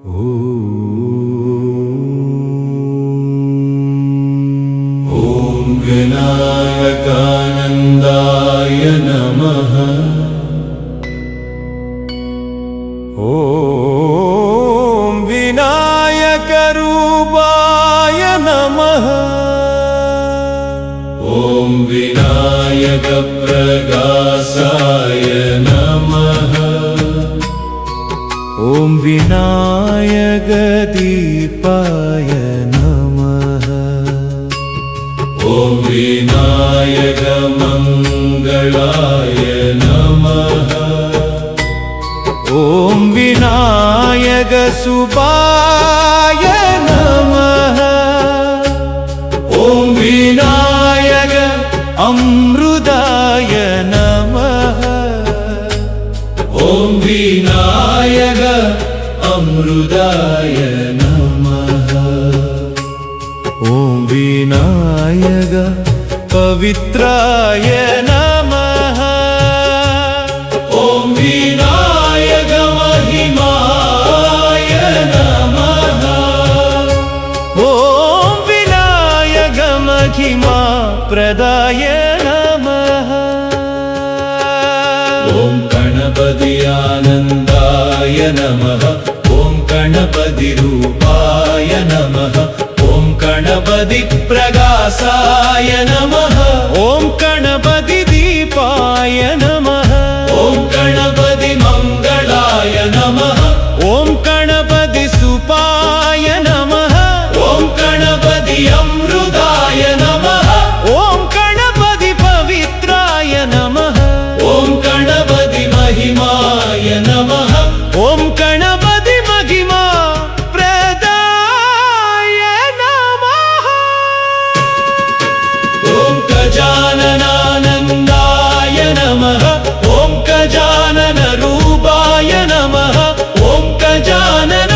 ॐ विनायकानन्दाय नमः। ॐ विनायकरूपाय नमः। ॐ विनायकप्रकाशाय नमः। ॐ विनायकदीपाय नमः। ॐ विनायकमङ्गलाय नमः। ॐ विनायकशुभाय नमः। ॐ विनायक अमृताय नमः। ॐ विनायक अमृताय नमः। ॐ विनायक पवित्राय नमः। ॐ विनायक महिमाय नमः। ॐ विनायक महिमा प्रदाय नमः। ॐ गणपति आनन्दाय नमः। ॐ गणपति रूपाय नमः। ॐ गणपति प्रकाशाय नमः। ॐ गणपति दीपाय नमः। ॐ गणपति मङ्गलाय नमः। ॐ गणपति सुपाय नमः। ॐ गणपति अमृताय नमः। ॐ गणपति पवित्राय नमः। ॐ गणपति महिमाय नमः। ॐ गणपति महिमा प्रदाय नमः। ॐ गजाननानन्दाय नमः। ॐ गजानन रूपाय नमः। ॐ गजानन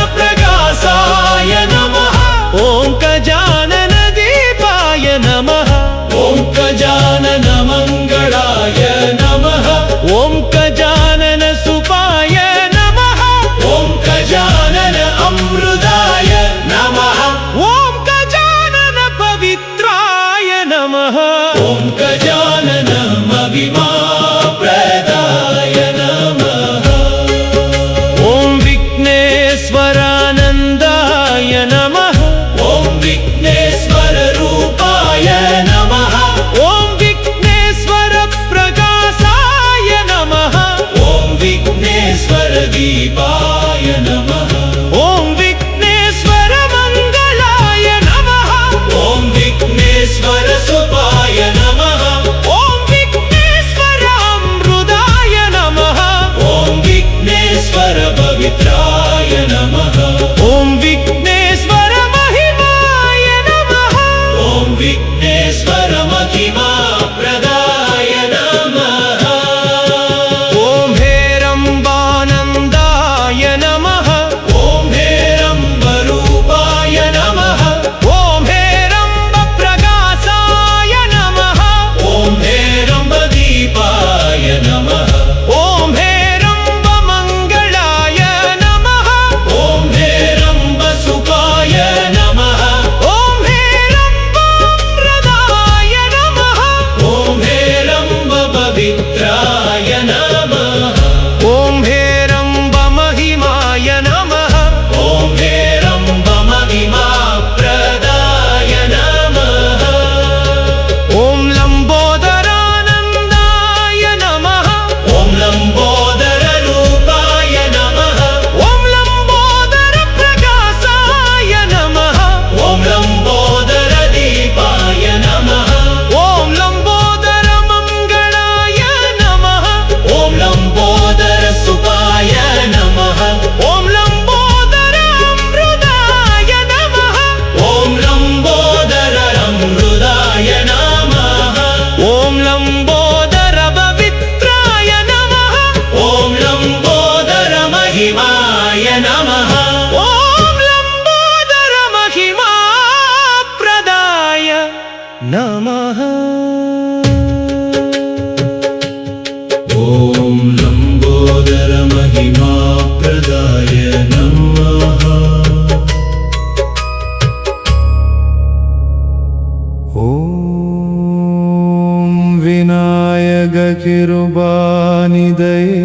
किरुबानिदये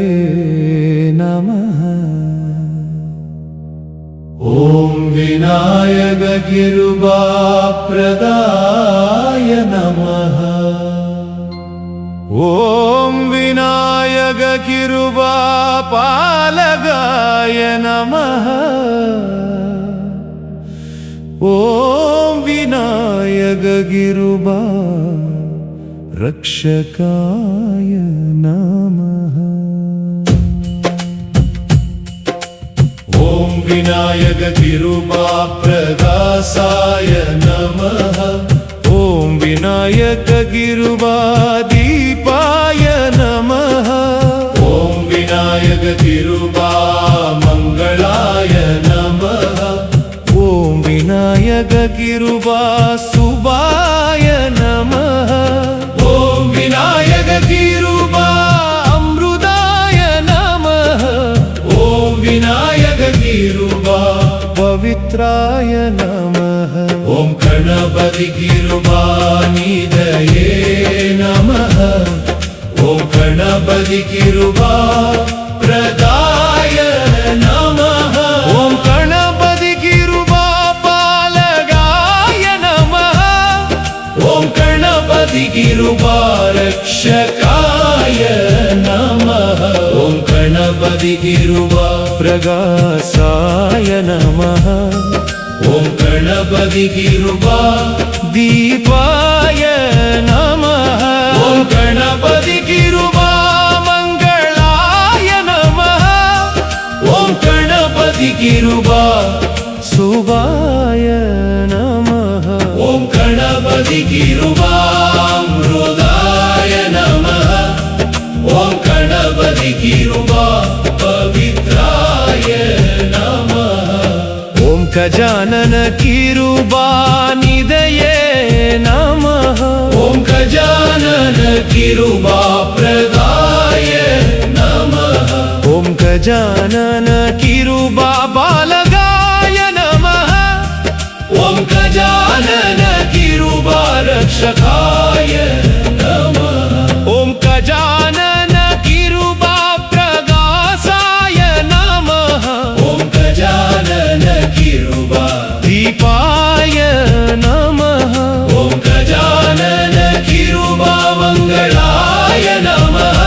नमः। ॐ विनायक किरुबाप्रदाय नमः। ॐ विनायक किरुबापालगाय नमः। ॐ विनायक किरुबा रक्षकाय नमः। ॐ विनायक किरुबाप्रदासाय नमः। ॐ विनायक किरुबादीपाय नमः। ॐ विनायक किरुबामङ्गलाय नमः। ॐ विनायक किरुबासुभाय नमः। ॐ विनायक किरुबामृताय नमः। ॐ विनायक किरुबा पवित्राय नमः। ॐ गणपति किरुबानिदये नमः। ॐ गणपति किरुबाप्रदाय नमः। ॐ गणपति किरुबापालगाय नमः। ॐ गणपति किरुबारक्षकाय नमः। ॐ गणपति किरुबा प्रकाशाय नमः। ॐ गणपति किरुबा दीपाय नमः। ॐ गणपति किरुबामङ्गलाय नमः। ॐ गणपति किरुबा शुभाय नमः। ॐ गणपति किरुबामृताय नमः। ॐ गणपति किरुबा पवित्राय नमः। ॐ गजानन किरुबानिदये नमः। ॐ गजानन किरुबाप्रदाय नमः। ॐ गजानन किरुबाबालगाय नमः। ॐ गजानन किरुबारक्षकाय नमः। ॐ गजानन किरुबाप्रकाशाय नमः। ॐ गजानन किरुबा दीपाय नमः। ॐ गजानन किरुबामङ्गलाय नमः।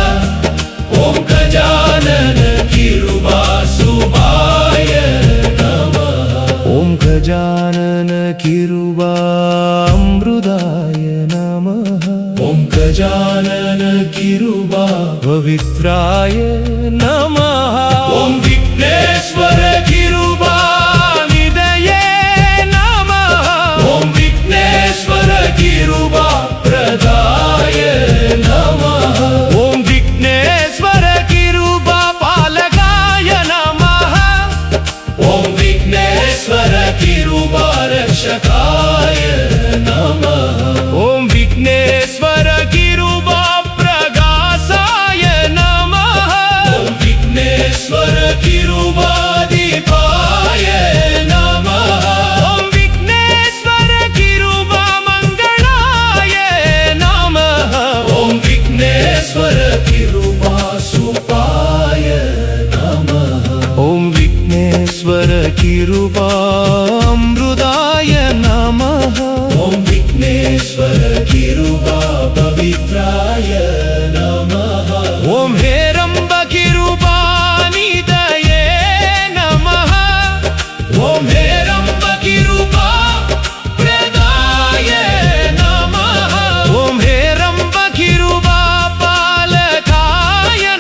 ॐ गजानन किरुबासुभाय नमः। ॐ गजानन किरुबामृताय नमः। ॐ गजानन किरुबा पवित्राय नमः। ॐ विघ्नेश्वर किरुबानिदये नमः। ॐ विघ्नेश्वर किरुबाप्रदाय नमः। ॐ विघ्नेश्वर किरुबापालगाय नमः। ॐ विघ्नेश्वर किरुबारक्षकाय नमः। ॐ विघ्नेश्वर किरुबाप्रकाशाय नमः। ॐ विघ्नेश्वर किरुबादीपाय नमः। ॐ विघ्नेश्वर किरुबामङ्गलाय नमः। ॐ विघ्नेश्वर किरुबासुपाय नमः। ॐ विघ्नेश्वर किरुबामृताय नमः। ॐ विघ्नेश्वर किरुबा पवित्राय नमः। ॐ हेरम्ब किरुबानिदये नमः। ॐ हेरम्ब किरुबा प्रदाय नमः। ॐ हेरम्ब किरुबापालकाय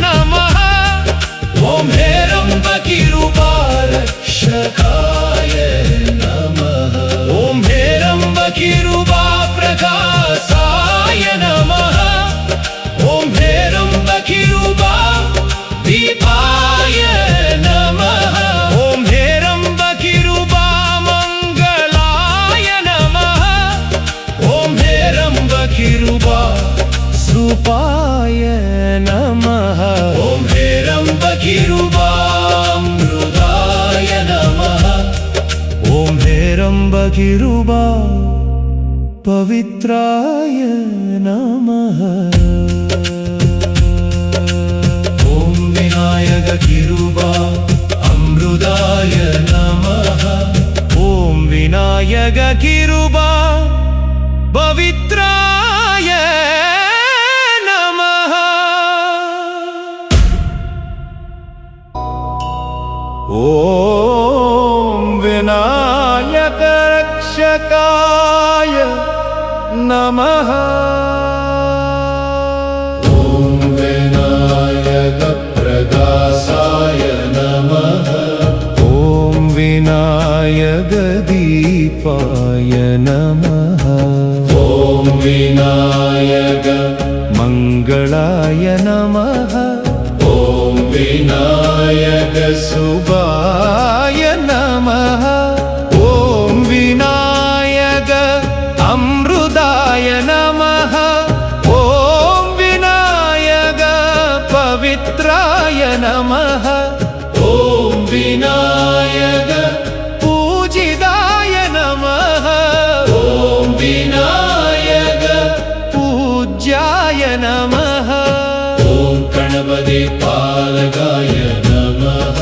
नमः। ॐ हेरम्ब किरुबारक्षकाय नमः। ॐ हेरम्ब किरुबाप्रकाशाय नमः। ॐ हेरम्ब किरुबा दीपाय नमः। ॐ हेरम्ब किरुबामङ्गलाय नमः। ॐ हेरम्ब किरुबा सुपाय नमः। ॐ हेरम्ब किरुबामृताय नमः। ॐ हेरम्ब किरुबा पवित्राय नमः। विनायक किरुबा अमृताय नमः ॐ विनायक किरुबा पवित्राय नमः ॐ विनायक रक्षकाय नमः ॐ विनायक प्रकाशाय नमः ॐ विनायक दीपाय नमः ॐ विनायक मङ्गलाय नमः ॐ विनायक शुभाय नमः ॐ विनायक अमृताय नमः ॐ विनायक पवित्राय नमः ॐ विनायक पूजिताय नमः ॐ विनायक पूज्याय नमः ॐ गणपति पालकाय नमः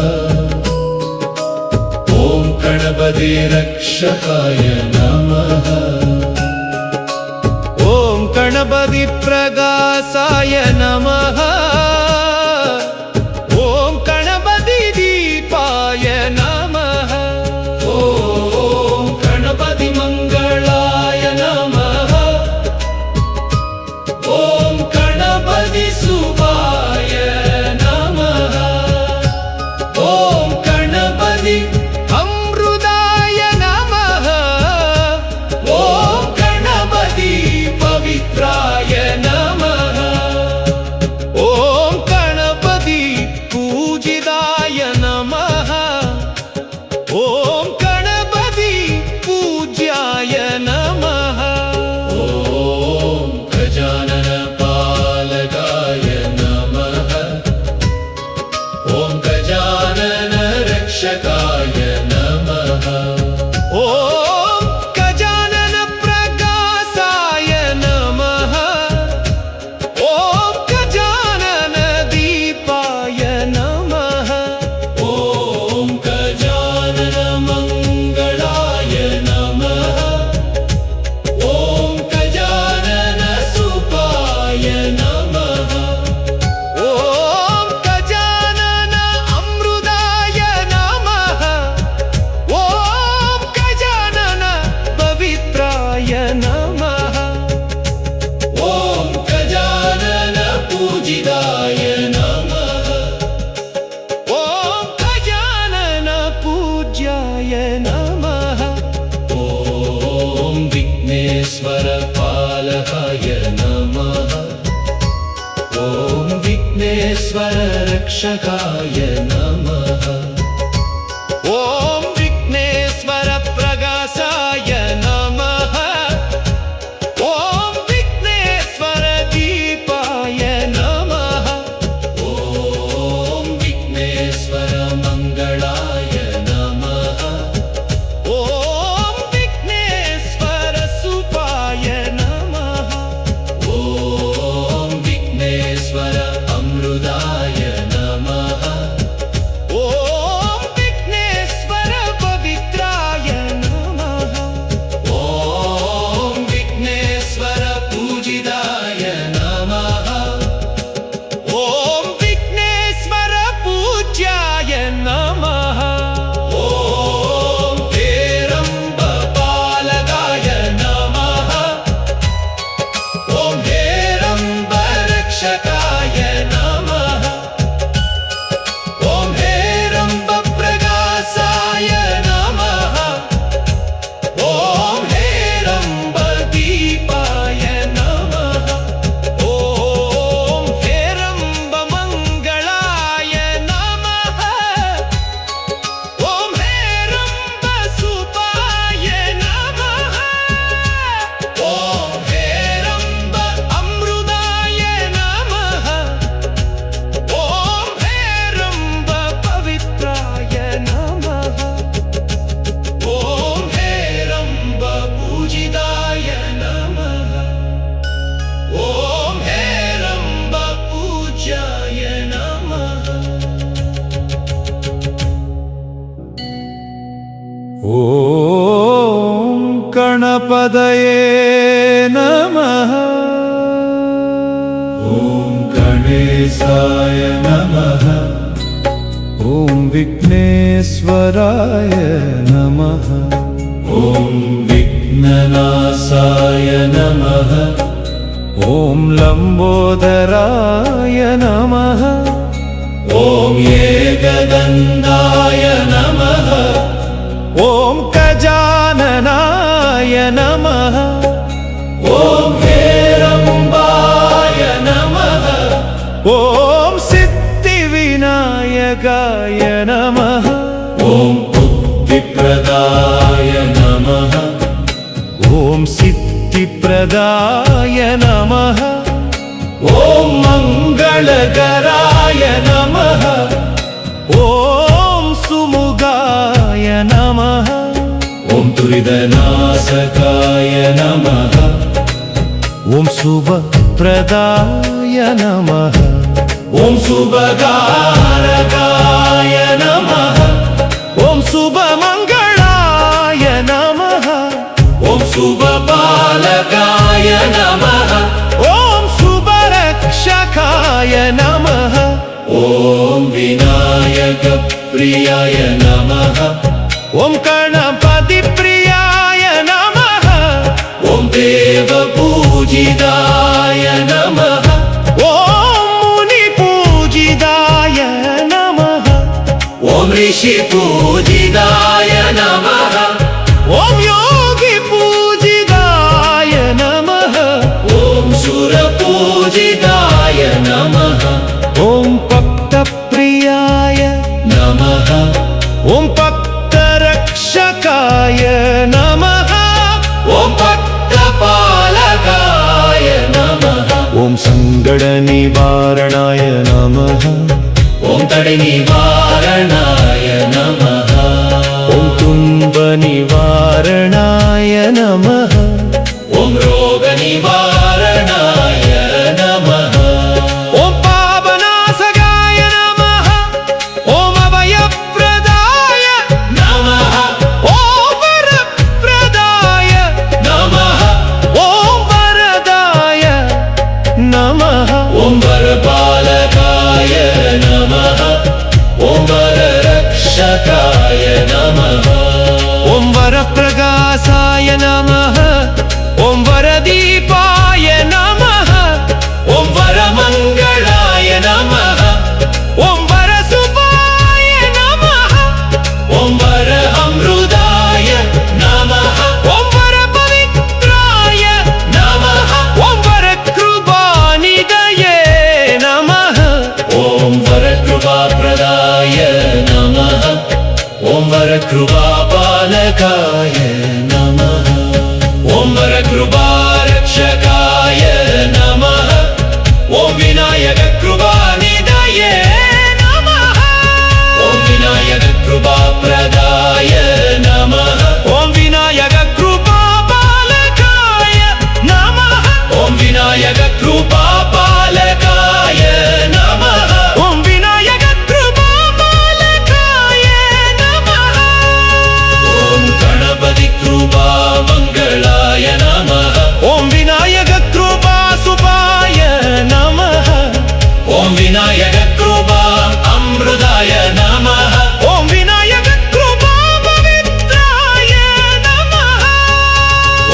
ॐ गणपति रक्षकाय नमः ॐ गणपति प्रकाशाय नमः ॐ गणपति दीपाय नमः ॐ गणपति मङ्गलाय नमः ॐ गणपति शुभाय नमः ॐ गणपति अमृताय नमः ॐ गणपति पवित्राय नमः ॐ गणपति पूजिताय नमः ॐ गणपति पूज्याय नमः ॐ गजानन पालकाय नमः ॐ गजानन रक्षकाय नमः ॐ गजानन प्रकाशाय नमः ॐ गजानन दीपाय नमः ॐ गजानन मङ्गलाय नमः ॐ गजानन शुभाय नमः ॐ गजानन अमृताय नमः ॐ गजानन पवित्राय नमः ॐ गजानन पूजिताय नमः ॐ गजानन पूज्याय नमः ॐ विघ्नेश्वर पालकाय नमः ॐ विघ्नेश्वर रक्षकाय नमः ॐ विघ्नेश्वर प्रकाशाय नमः ॐ विघ्नेश्वर दीपाय नमः ॐ विघ्नेश्वर मङ्गलाय नमः ॐ विघ्नेश्वर शुभाय नमः ॐ विघ्नेश्वर अमृताय नमः ॐ ॐ गणपतये नमः। ॐ गणेशाय नमः। ॐ विघ्नेश्वराय नमः। ॐ विघ्ननाशाय नमः। ॐ लम्बोदराय नमः। ॐ एकदन्ताय नमः। ॐ गजाननाय नमः। ॐ हेरम्बाय नमः। ॐ सिद्धिविनायकाय नमः। ॐ बुद्धिप्रदाय नमः। ॐ सिद्धिप्रदाय नमः। ॐ मङ्गलकराय नमः। ॐ सुमुखाय नमः। ॐ दुरितनाशकाय नमः। ॐ शुभप्रदाय नमः। ॐ शुभकारकाय नमः। ॐ शुभमङ्गलाय नमः। ॐ शुभपालकाय नमः। ॐ शुभरक्षकाय नमः। ॐ विनायकप्रियाय नमः। ॐ गणपतिप्रियाय नमः। ॐ देवपूजिताय नमः। ॐ मुनिपूजिताय नमः। ॐ ऋषिपूजिताय नमः। ॐ योगिपूजिताय नमः। ॐ सुरपूजिताय नमः। ॐ भक्तप्रियाय नमः। ॐ भक्तरक्षकाय नमः। ॐ भक्तपालकाय नमः। ॐ सङ्कटनिवारणाय नमः। ॐ तडिनिवारणाय नमः। ॐ तुण्डनिवारणाय नमः। ॐ रोगनिवारणाय नमः। ॐ पापनाशकाय नमः। ॐ अभयप्रदाय नमः। ॐ वरप्रदाय नमः। ॐ वरदाय नमः। ॐ वरपालकाय नमः। ॐ वररक्षकाय नमः। ॐ वरप्रकाशाय नमः। ॐ वरदीपाय नमः। ॐ वरमङ्गलाय नमः। ॐ वरसुभाय नमः। ॐ वर अमृताय नमः। ॐ वरपवित्राय नमः। ॐ वरकृपानिधये नमः। ॐ वरकृपाप्रदाय नमः। ॐ वरकृपापालकाय नमः। ॐ वरकृपारक्षकाय नमः। ॐ विनायककृपानिधये नमः। ॐ विनायककृपाप्रदाय नमः। ॐ विनायककृपापालकाय नमः। ॐ विनायककृपापालकाय नमः। ॐ विनायककृपापालकाय नमः। ॐ गणपतिकृपामङ्गलाय नमः। ॐ विनायककृपासुभाय नमः। ॐ विनायककृपा अमृताय नमः। ॐ विनायककृपापवित्राय नमः।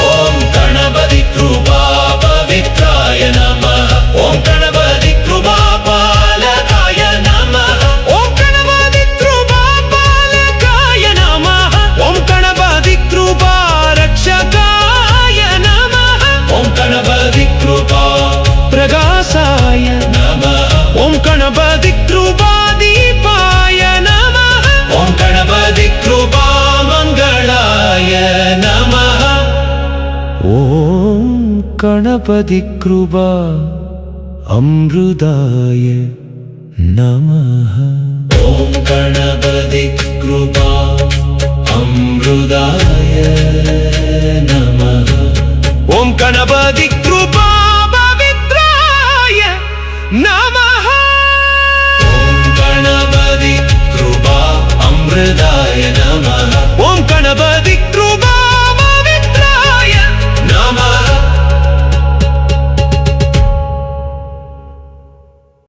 ॐ गणपतिकृपा पवित्राय नमः। ॐ गणपतिकृपापालकाय नमः। ॐ गणपतिकृपापालकाय नमः। ॐ गणपतिकृपारक्षकाय नमः। ॐ गणपतिकृपा प्रकाशाय नमः। ॐ गणपतिकृपादीपाय नमः। ॐ गणपतिकृपामङ्गलाय नमः। ॐ गणपतिकृपा अमृताय नमः। ॐ गणपतिकृपा अमृताय नमः। ॐ गणपति